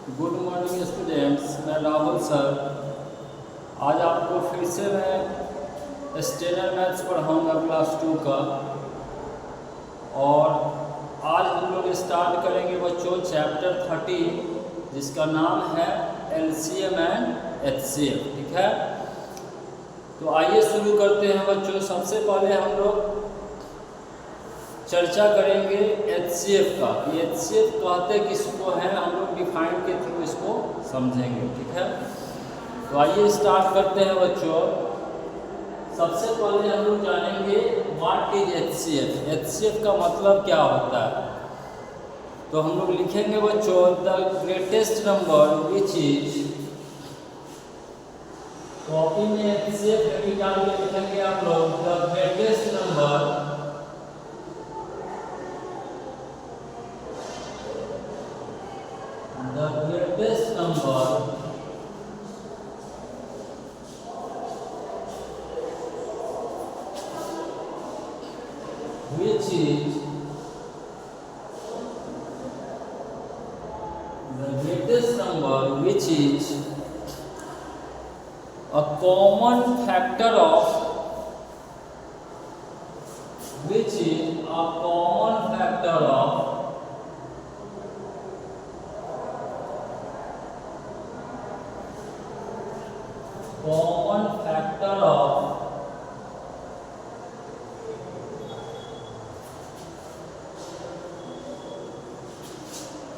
Good morning students, मैं Rahul sir. आज आपको फिर से मैं स्टेनर मैथ्स पढ़ाऊँगा क्लास 2 का। और आज हम लोग स्टार्ट करेंगे बच्चों चैप्टर 30, जिसका नाम है एलसीएम एंड एचसीएफ। ठीक है, तो आइए शुरू करते हैं बच्चों। सबसे पहले हम लोग चर्चा करेंगे एचसीएफ का। ये एचसीएफ कहते किसको हैं, हम लोग डिफाइन के थ्रू इसको समझेंगे। ठीक है, तो आइए स्टार्ट करते हैं बच्चों। सबसे पहले हम लोग जानेंगे व्हाट इज एचसीएफ। एचसीएफ का मतलब क्या होता है। तो हम लोग लिखेंगे बच्चों the greatest number which is, copy में एचसीएफ निकाल के लिखेंगे आप लोग the greatest number which is the greatest number which is a common factor of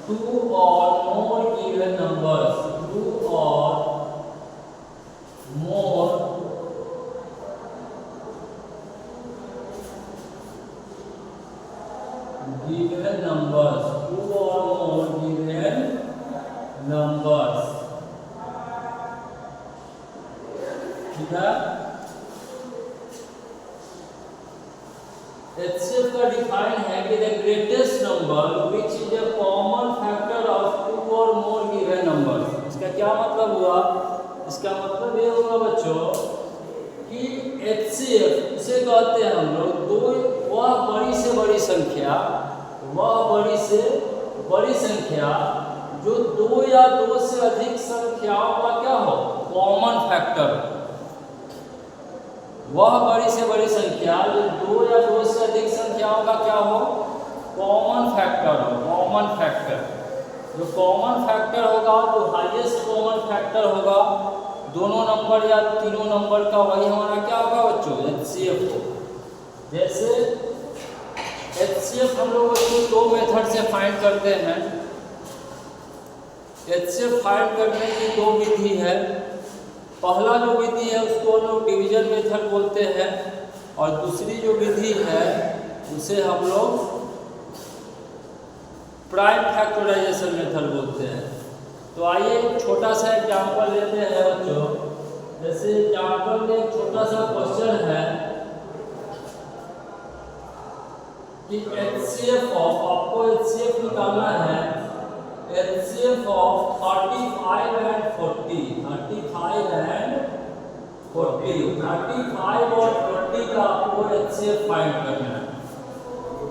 two or more given numbers, two or more given numbers, two or more given numbers। ठीक है, HCF का define है कि the greatest number which is a common factor of two or more given numbers. इसका क्या मतलब हुआ, इसका मतलब ये हुआ बच्चों कि एचसीएफ इसे कहते हैं हम लोग दो, वह बड़ी से बड़ी संख्या जो दो या दो से अधिक संख्याओं का क्या हो, कॉमन फैक्टर। वह बड़ी से बड़ी संख्या जो दो या दो से अधिक संख्याओं का क्या हो, कॉमन फैक्टर हो। कॉमन फैक्टर, जो कॉमन फैक्टर होगा, जो हाईएस्ट कॉमन फैक्टर होगा दोनों नंबर या तीनों नंबर का, वही हमारा क्या होगा बच्चों, एचसीएफ हो। जैसे एचसीएफ हम लोग दो मेथड से फाइंड करते हैं। एचसीएफ फाइंड करने की दो विधि है। पहला जो विधि है उसको हम लोग डिवीजन मेथड बोलते हैं, और दूसरी जो विधि है उसे हम लोग प्राइम फैक्टराइजेशन मेथड बोलते हैं। तो आइए एक छोटा सा एग्जांपल लेते हैं बच्चों। जैसे एग्जांपल में एक छोटा सा क्वेश्चन है कि एचसीएफ ऑफ, आपको एचसीएफ निकालना है, एचसीएफ ऑफ 35 and 40, 35 and 40, 35 और 40 का आपको एचसीएफ फाइंड करना है।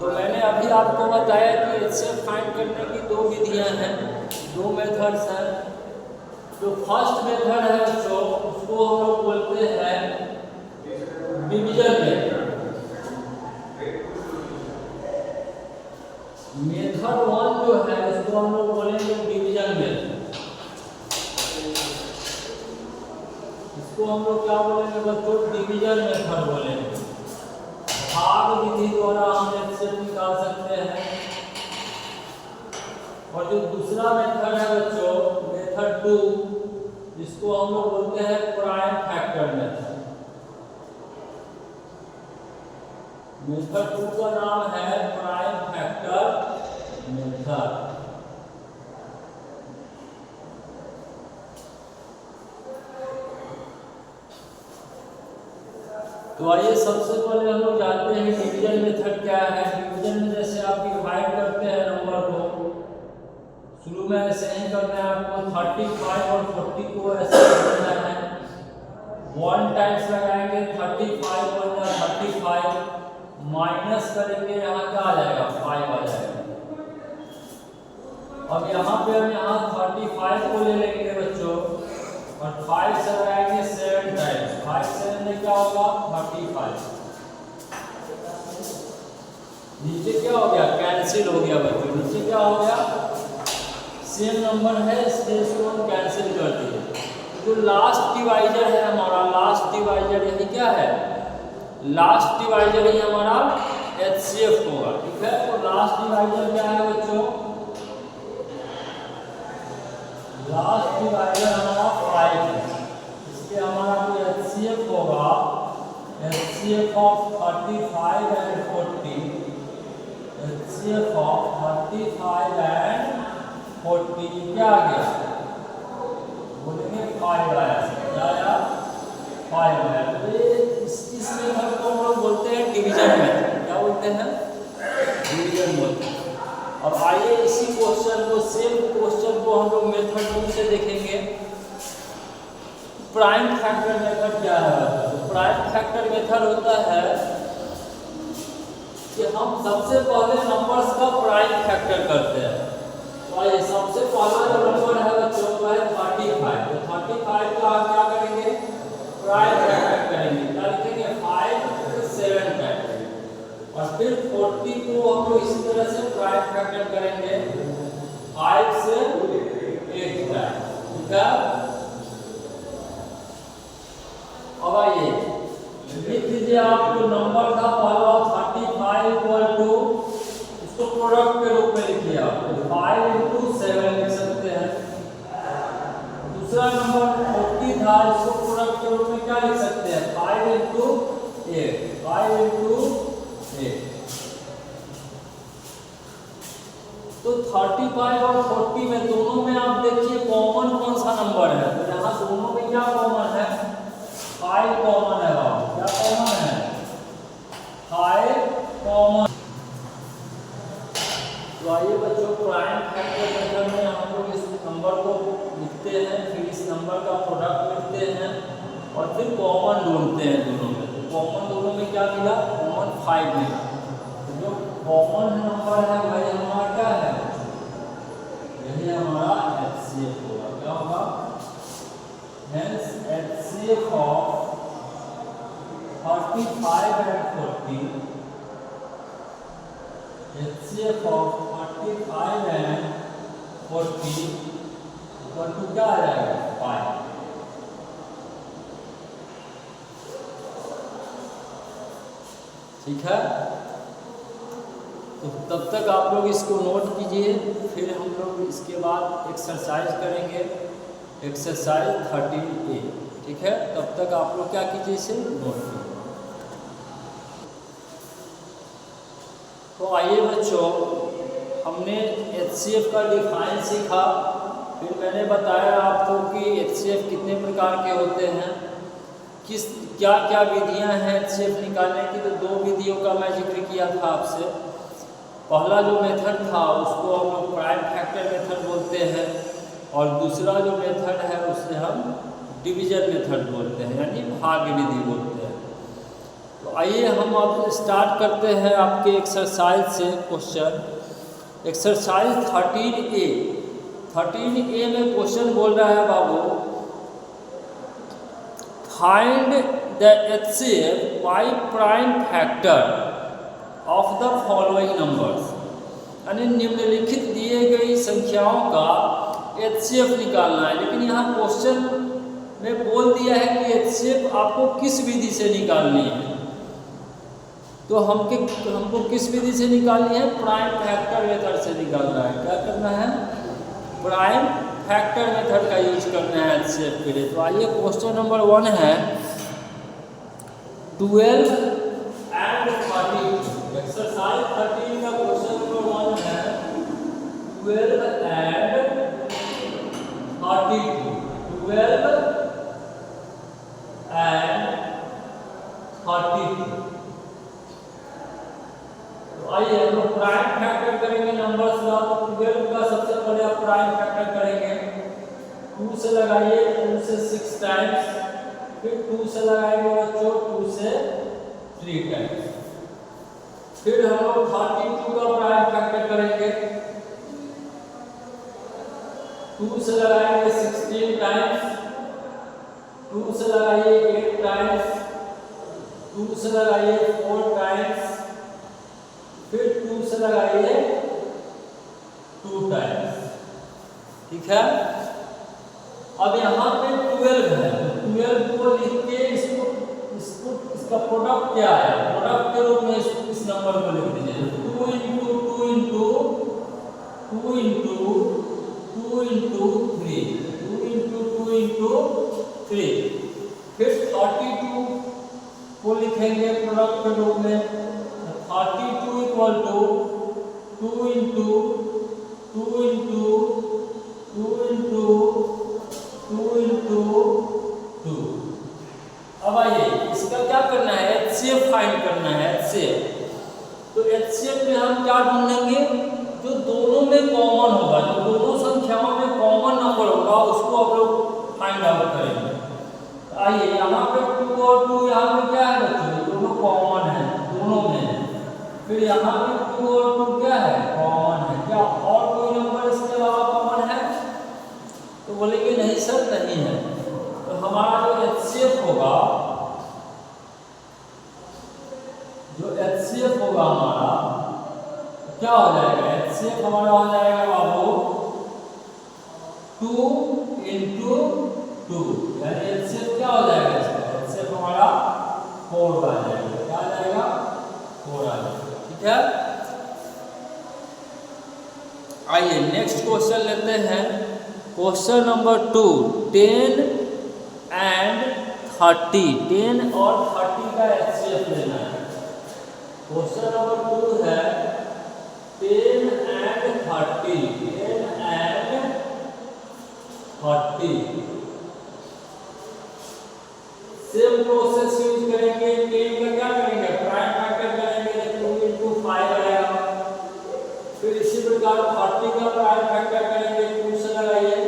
तो मैंने अभी आपको बताया कि एचसीएफ फाइंड करने की दो विधियां हैं, दो मेथड्स हैं। जो फर्स्ट मेथड है बच्चों उसको हम लोग बोलते हैं डिवीजन मेथड। मेथड 1 जो है इसको हम लोग बोलेंगे डिवीजन मेथड। इसको हम लोग क्या बोलेंगे बच्चों, डिवीजन मेथड बोलेंगे। भाग विधि द्वारा हम एचसीएफ निकाल सकते हैं। और जो दूसरा मेथड है बच्चों, मेथड 2, जिसको हम लोग बोलते हैं प्राइम फैक्टर मेथड। मेथड 2 का नाम है प्राइम फैक्टर मेथड। तो आइए सबसे पहले हम लोग जानते हैं डिवीजन मेथड क्या है। डिवीजन में जैसे आप डिवाइड करते हैं नंबर को, शुरू में ऐसे ही करना है आपको, 35 और 40 को ऐसे करना है। 1 टाइम्स लगाएंगे 35 और 35, माइनस करेंगे यहाँ क्या आ जाएगा, 5 आ जाएगा। अब यहाँ पे हम यहाँ 35 को ले लेंगे बच्चों, और 5 से लगाएंगे 7 टाइम्स, 5 7 में क्या होगा 35। नीचे क्या हो गया, कैंसिल हो गया बच्चों, नीचे क्या हो गया, सेम नंबर है इसलिए इसको हम कैंसिल कर दिए। जो लास्ट डिवाइजर है हमारा, लास्ट डिवाइजर यही क्या है, लास्ट डिवाइजर ही हमारा HCF होगा, ठीक है। तो लास्ट डिवाइजर क्या है बच्चों, लास्ट डिवाइजर हमारा 5 है, इसलिए हमारा जो HCF होगा, HCF of 35 and 40, HCF of 35 and 40 क्या आ गया, बोलेंगे 5 आया, क्या आया 5 आया। तो इस मेथड को हम लोग बोलते हैं डिवीजन मेथड, क्या बोलते हैं, डिवीजन मेथड। अब आइए इसी क्वेश्चन को, सेम क्वेश्चन को हम लोग मेथड 2 से देखेंगे। प्राइम फैक्टर मेथड क्या है, तो प्राइम फैक्टर मेथड होता है कि हम सबसे पहले नंबर्स का प्राइम फैक्टर करते हैं। तो आइए सबसे पहला जो नंबर है बच्चों वो है 35, तो 35 का क्या करेंगे, प्राइम फैक्टर करेंगे, क्या लिखेंगे 5 to 7 टाइम्स, और फिर 40 को हम लोग इसी तरह से प्राइम फैक्टर करेंगे 5 से 8 टाइम्स, ठीक है। अब आइए लिख दीजिए आप जो नंबर था पहला 35 इक्वल टू, इसको प्रोडक्ट के रूप में लिखिए आप, 5 into 7 लिख सकते हैं। दूसरा नंबर 40 था, इसको प्रोडक्ट के रूप में क्या लिख सकते हैं, 5 into 8, 5 into 8। तो 35 और 40 में दोनों में आप देखिए कॉमन कौन सा नंबर है, तो यहाँ दोनों में क्या कॉमन है, 5 कॉमन है, क्या कॉमन है, 5 कॉमन। तो आइए बच्चों प्राइम फैक्टर मेथड में हम लोग इस नंबर को लिखते हैं, फिर इस नंबर का प्रोडक्ट लिखते हैं और फिर कॉमन ढूंढते हैं दोनों में। तो कॉमन दोनों में क्या मिला, कॉमन 5 मिला। तो जो कॉमन नंबर है वही हमारा क्या है, यही हमारा HCF होगा, क्या होगा, hence HCF of 35 and 40, HCF of 35 and 40 equal to क्या आ जाएगा 5। ठीक है, तो तब तक आप लोग इसको नोट कीजिए, फिर हम लोग इसके बाद एक्सरसाइज करेंगे, एक्सरसाइज 13A, ठीक है। तब तक आप लोग क्या कीजिए, इसे नोट कीजिए। तो आइए बच्चों, हमने HCF का डिफाइन सीखा, फिर मैंने बताया आपको कि HCF कितने प्रकार के होते हैं, किस क्या क्या विधियां हैं HCF निकालने की। तो 2 विधियों का मैं जिक्र किया था आपसे। पहला जो मेथड था उसको हम लोग प्राइम फैक्टर मेथड बोलते हैं, और दूसरा जो मेथड है उसे हम डिवीजन मेथड बोलते हैं, यानी भाग विधि बोलते हैं। तो आइए हम अब स्टार्ट करते हैं आपके एक्सरसाइज से क्वेश्चन। Exercise 13A। 13A में क्वेश्चन बोल रहा है बाबू, find the HCF by prime factor of the following numbers, यानी निम्नलिखित दिए गई संख्याओं का HCF निकालना है। लेकिन यहाँ क्वेश्चन में बोल दिया है कि HCF आपको किस विधि से निकालनी है, तो हमको किस विधि से निकालनी है, प्राइम फैक्टर मेथड से निकालना है। क्या करना है, प्राइम फैक्टर मेथड का यूज करना है HCF के लिए। तो आइए क्वेश्चन नंबर 1 है 12 and 32। एक्सरसाइज 13 का क्वेश्चन नंबर 1 है 12 and 32। 12 and 32। आइए हम लोग प्राइम फैक्टर करेंगे नंबर्स का। तो 12 का सबसे पहले आप प्राइम फैक्टर करेंगे, 2 से लगाइए, 2 से 6 टाइम्स, फिर 2 से लगाएंगे बच्चों 2 से 3 टाइम्स, फिर हम लोग 32 का प्राइम फैक्टर करेंगे। 2 से लगाएंगे 16 टाइम्स, 2 से लगाइए 8 टाइम्स, 2 से लगाइए 4 टाइम्स, फिर 2 से लगाइए 2 टाइम्स। ठीक है। अब यहाँ पे 12 है, तो 12 को लिख के इसका प्रोडक्ट क्या है, प्रोडक्ट के रूप में इस नंबर को लिख दीजिए। 2 into 2 into 2 into 2 into 3, 2 into 2 into 3, फिर 32 को लिखेंगे प्रोडक्ट के रूप में। 32 equal to 2 into 2 into 2 into 2 into 2। अब आइए इसका क्या करना है, HCF फाइंड करना है, HCF। तो HCF में हम क्या ढूंढेंगे, जो दोनों में कॉमन होगा, जो दोनों संख्याओं में कॉमन नंबर होगा उसको आप लोग फाइंड आउट करेंगे। आइए यहाँ पे 2 और 2 यहाँ पे क्या है बच्चों, दोनों कॉमन है, दोनों में। फिर यहाँ पे 2 और 2 क्या है, कॉमन है। क्या और कोई नंबर इसके अलावा कॉमन है? तो बोलेंगे नहीं सर, नहीं है। तो हमारा जो HCF होगा, जो HCF होगा हमारा क्या हो जाएगा, HCF हमारा हो जाएगा बाबू 2 इंटू 2, यानी HCF क्या हो जाएगा इसका, HCF हमारा 4 का आ जाएगा। क्या आ जाएगा, 4 आ जाएगा। ठीक है। आइए नेक्स्ट क्वेश्चन लेते हैं, क्वेश्चन नंबर 2। 10 एंड 30, 10 और 30 का HCF लेना है। क्वेश्चन नंबर 2 है 10 and 30, 10 and 30। Same process use करेंगे। 10 का क्या करेंगे, प्राइम फैक्टर करेंगे, 2 इंटू 5 आएगा। फिर इसी प्रकार 30 का प्राइम फैक्टर करेंगे, 2 से लगाइए,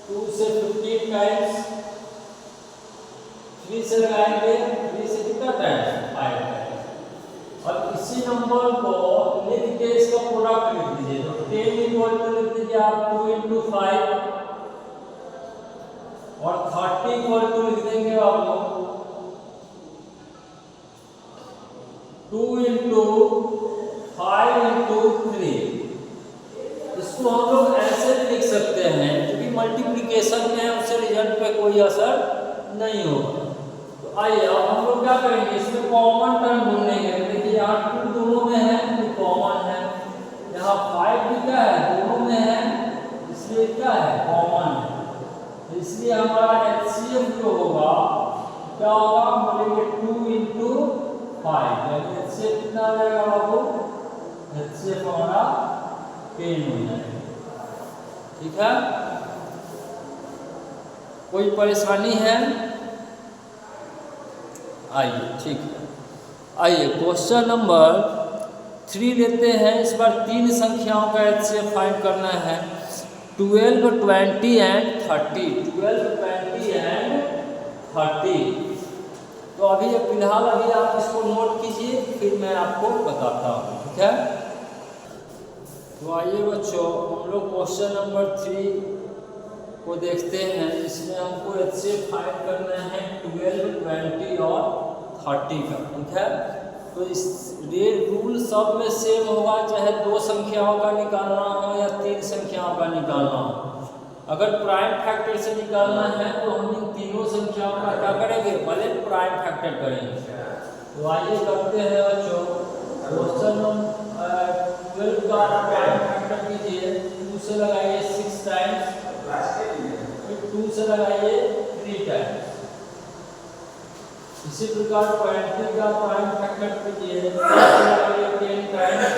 2 से 15 टाइम्स, 3 से लगाएंगे, 3 से कितना टाइम्स, 5 टाइम्स। और इसी नंबर को लिख के इसका प्रोडक्ट लिख दीजिए। तो 10 इक्वल टू लिख दीजिए आप 2 इंटू 5, और 30 इक्वल टू लिख देंगे आप लोग 2 इंटू 5 इंटू 3। इसको हम लोग ऐसे भी लिख सकते हैं, क्योंकि मल्टीप्लिकेशन में है, उससे रिजल्ट पे कोई असर नहीं होगा। तो आइए अब हम लोग क्या करेंगे, इसमें कॉमन टर्म ढूंढेंगे। देखिए यहाँ 2 दोनों में है, तो कॉमन है। यहाँ 5 भी क्या है, दोनों में है, इसलिए क्या है, कॉमन है। तो इसलिए हमारा HCF जो होगा क्या होगा, बोलेंगे 2 इंटू 5, यानी HCF कितना आ जाएगा बाबू, HCF हमारा 10 हो जाएगा। ठीक है। कोई परेशानी है? आइए ठीक है। आइए क्वेश्चन नंबर 3 लेते हैं। इस बार 3 संख्याओं का HCF फाइंड करना है। 12, 20 एंड 30, 12, 20 एंड 30। तो अभी फिलहाल अभी आप इसको नोट कीजिए, फिर मैं आपको बताता हूँ। ठीक है। तो आइए बच्चों, हम लोग क्वेश्चन नंबर 3 को देखते हैं। इसमें हमको HCF फाइंड करना है 12, 20 और 30 का। ठीक है। तो इस रूल सब में सेम होगा, चाहे 2 संख्याओं का निकालना हो या 3 संख्याओं का निकालना हो। अगर प्राइम फैक्टर से निकालना है तो हम इन तीनों संख्याओं का क्या करेंगे, पहले प्राइम फैक्टर करेंगे। तो आइए करते हैं बच्चों। क्वेश्चन नंबर 12 का प्राइम फैक्टर कीजिए। 2 से लगाइए 6 टाइम्स, फिर 2 से लगाइए 3 टाइम्स। इसी प्रकार 20 का प्राइम फैक्टर कीजिए। 2 से लगाइए 10 टाइम्स,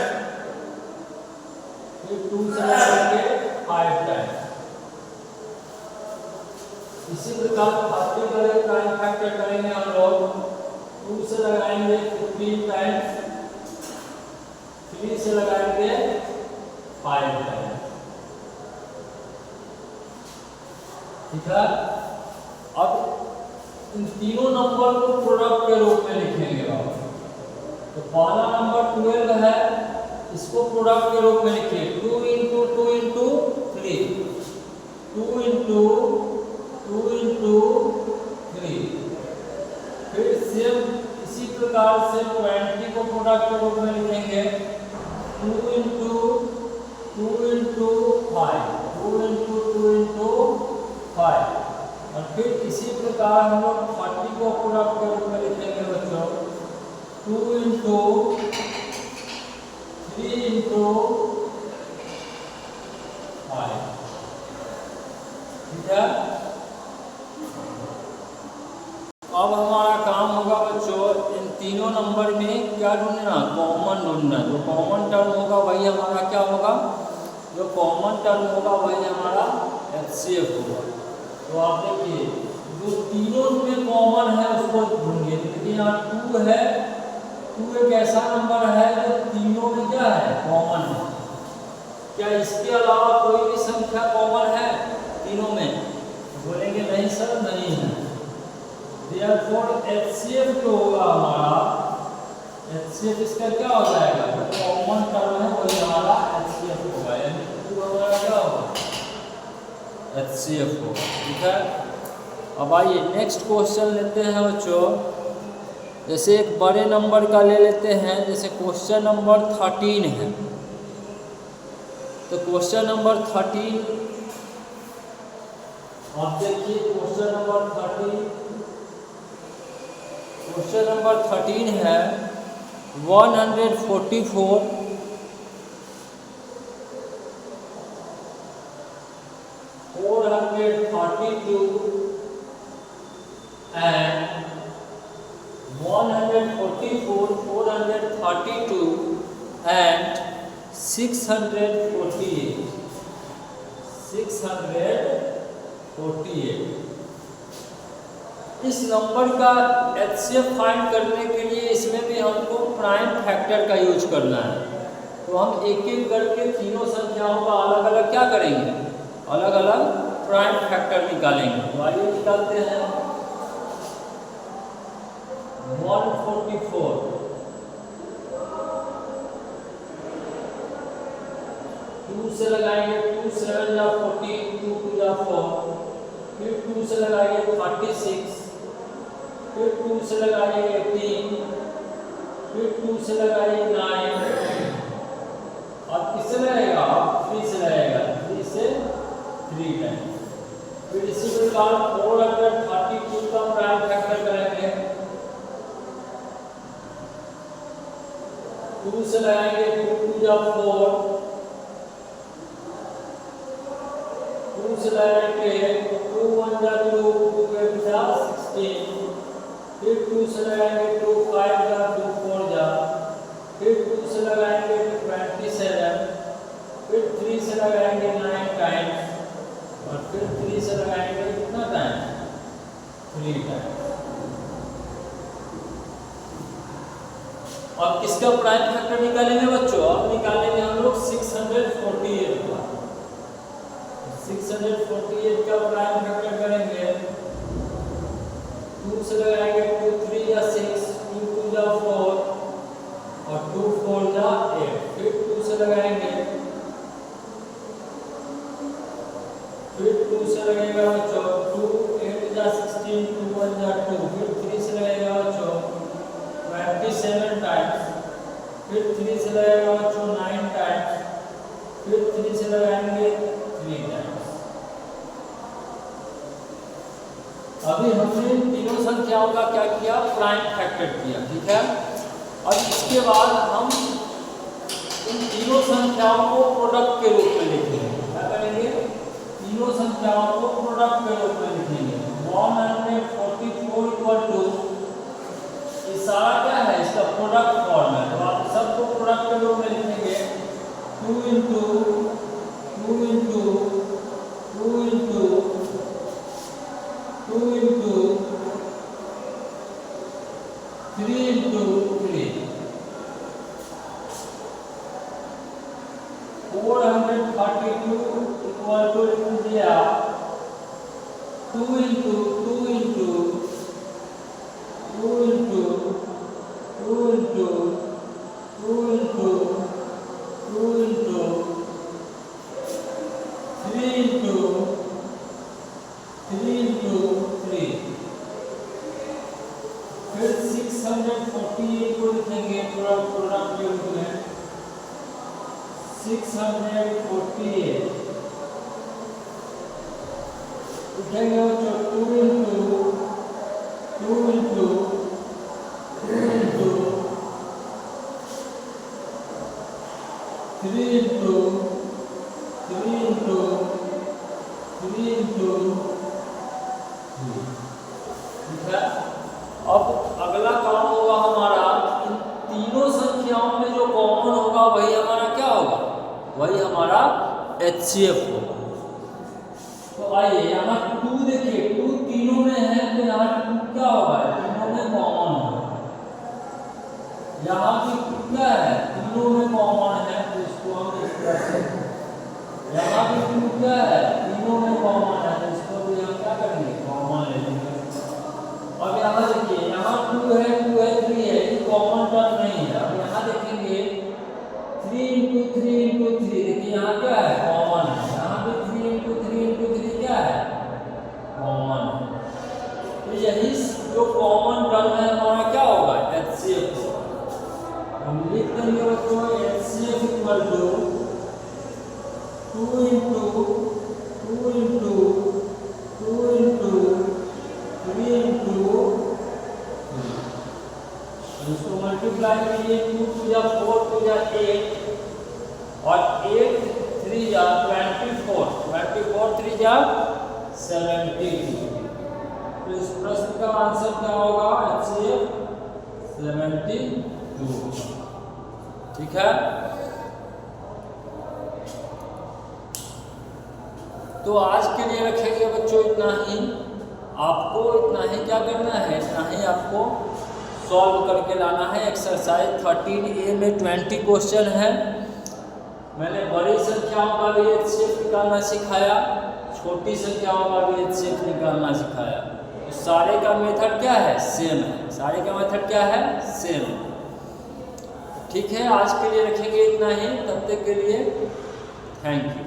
फिर 2 से लगाइए 5 टाइम्स। इसी प्रकार 30 का प्राइम फैक्टर करेंगे हम लोग। 2 से लगाएंगे 15 टाइम्स, 3 से लगाएंगे 5 टाइम्स। ठीक है। अब इन तीनों नंबर को प्रोडक्ट के रूप में लिखेंगे आप। तो पहला नंबर 12 है, इसको प्रोडक्ट के रूप में लिखिए। 2 इंटू 2 इंटू 3, रूप में लिखेंगे 2 इंटू 5, 2 इंटू 5। और फिर इसी प्रकार हम लोग 40 को प्रोडक्ट के रूप में लिखेंगे बच्चों 2 इंटू 3 इंटू 5। ठीक है। अब हमारा काम होगा बच्चों इन तीनों नंबर में क्या ढूंढना, कॉमन ढूंढना। जो कॉमन टर्म होगा वही हमारा क्या होगा, जो कॉमन टर्म होगा वही हमारा HCF होगा। तो आप देखिए जो तीनों में कॉमन है उसको ढूंढिए। देखिए यहाँ 2 है, 2 एक ऐसा नंबर है जो तीनों में क्या है, कॉमन है। क्या इसके अलावा कोई भी संख्या कॉमन है तीनों में? बोलेंगे नहीं सर, नहीं है। Therefore HCF जो होगा हमारा, HCF इसका क्या हो जाएगा, जो कॉमन टर्म है वही हमारा HCF होगा। यानी 2 हमारा क्या होगा, HCF होगा। ठीक है। अब आइए नेक्स्ट क्वेश्चन लेते हैं बच्चों। जैसे एक बड़े नंबर का ले लेते हैं, जैसे क्वेश्चन नंबर 13 है। तो क्वेश्चन नंबर 13 आप देखिए, क्वेश्चन नंबर 13 है 144 432 and 144 432 and 648 इस नंबर का HCF फाइंड करने के लिए इसमें भी हमको प्राइम फैक्टर का यूज करना है। तो हम एक एक करके तीनों संख्याओं का अलग अलग क्या करेंगे, अलग अलग प्राइम फैक्टर निकालेंगे। तो आइए निकालते हैं। 144 2 से लगाएंगे, 2 7 या 14, 2 2 या 4। फिर 2 से लगाएंगे 36, फिर 2 से लगाएंगे 18, फिर 2 से लगाएंगे 9, और किससे लगेगा, 3 से लगेगा, 3 से 3 टाइम। फिर इसी प्रकार 432 का प्राइम फैक्टर करेंगे। 2 से लगाएंगे 2 2 या 4, 2 से लगाएंगे 2 1 या 2, 2 या 16, फिर 2 से लगाएंगे 2 5 या 2 4 या, फिर 2 से लगाएंगे 27, फिर 3 से लगाएंगे 9 टाइम्स, और फिर 3 से लगाएंगे कितना टाइम, 3 टाइम। अब किसका प्राइम फैक्टर निकालेंगे बच्चों? अब निकालेंगे हम लोग 648 का। 648 का प्राइम फैक्टर करेंगे। 2 से लगाएंगे 2 3 या 6, 2 2 या 4, और 2 4 या 8। फिर 2 से लगाएंगे, फिर 2 से लगेगा बच्चों 2 8 या 16, 2 1 या 2। फिर 3 से लगेगा बच्चों 27 टाइम्स, फिर 3 से लगेगा बच्चों 9 टाइम्स, फिर 3 से लगाएंगे 3 टाइम्स। अभी हमने तीनों संख्याओं का क्या किया, प्राइम फैक्टर किया। ठीक है। अब इसके बाद हम इन तीनों संख्याओं को प्रोडक्ट के रूप में लिखेंगे। क्या करेंगे, तीनों संख्याओं को प्रोडक्ट के रूप में लिखेंगे। 144 इक्वल टू, ये सारा क्या है, इसका प्रोडक्ट फॉर्म है। तो आप सबको प्रोडक्ट के रूप में लिखेंगे। 2 into 2 into 2 into 2 into 3 into 3, 432 equal to लिख दिया 2 into 2 into 2 into 2 into 2 into 2 into 3 into 3 into 3। फिर 648 को लिखेंगे प्रोडक्ट 648 उठेंगे बच्चों 2 into 3 into 3 into 3 into 3 into 3। ठीक है। अब अगला काम होगा हमारा इन तीनों संख्याओं में जो कॉमन होगा वही हमारा क्या होगा, वही हमारा HCF होगा। तो आइए यहाँ 2 देखिए, 2 तीनों में है तो यहाँ 2 क्या होगा, तीनों में कॉमन होगा। यहाँ भी 2 क्या है, तीनों में कॉमन है, तो इसको हम इस तरह से, यहाँ भी 2 क्या है, तीनों में कॉमन है, तो इसको भी हम क्या करेंगे, कॉमन ले लेंगे। अब यहाँ देखिए, यहाँ 2 है 3 है, ये कॉमन टर्म नहीं है। अब यहाँ देखेंगे 3 into 3 into 3, देखिए यहाँ क्या है, कॉमन है। यहाँ पे 3 into 3 क्या है, कॉमन है। तो यही जो कॉमन टर्म है हमारा क्या होगा, HCF होगा। हम लिख देंगे बच्चों HCF equal to 2 into 3 into 3। इसको मल्टीप्लाई कीजिए, 2 2 जा 4 2 जा 8 और 8 3 जा 24 24 3 जा 72। तो इस प्रश्न का आंसर क्या होगा, HCF 72। ठीक है। तो आज के लिए रखेंगे बच्चों इतना ही। आपको इतना ही क्या करना है, इतना ही आपको सॉल्व करके लाना है। एक्सरसाइज 13A में 20 क्वेश्चन है। मैंने बड़ी संख्याओं का भी HCF निकालना सिखाया, छोटी संख्याओं का भी HCF निकालना सिखाया। तो सारे का मेथड क्या है, सेम है। सारे का मेथड क्या है, सेम है। ठीक है, आज के लिए रखेंगे इतना ही। तब तक के लिए थैंक यू।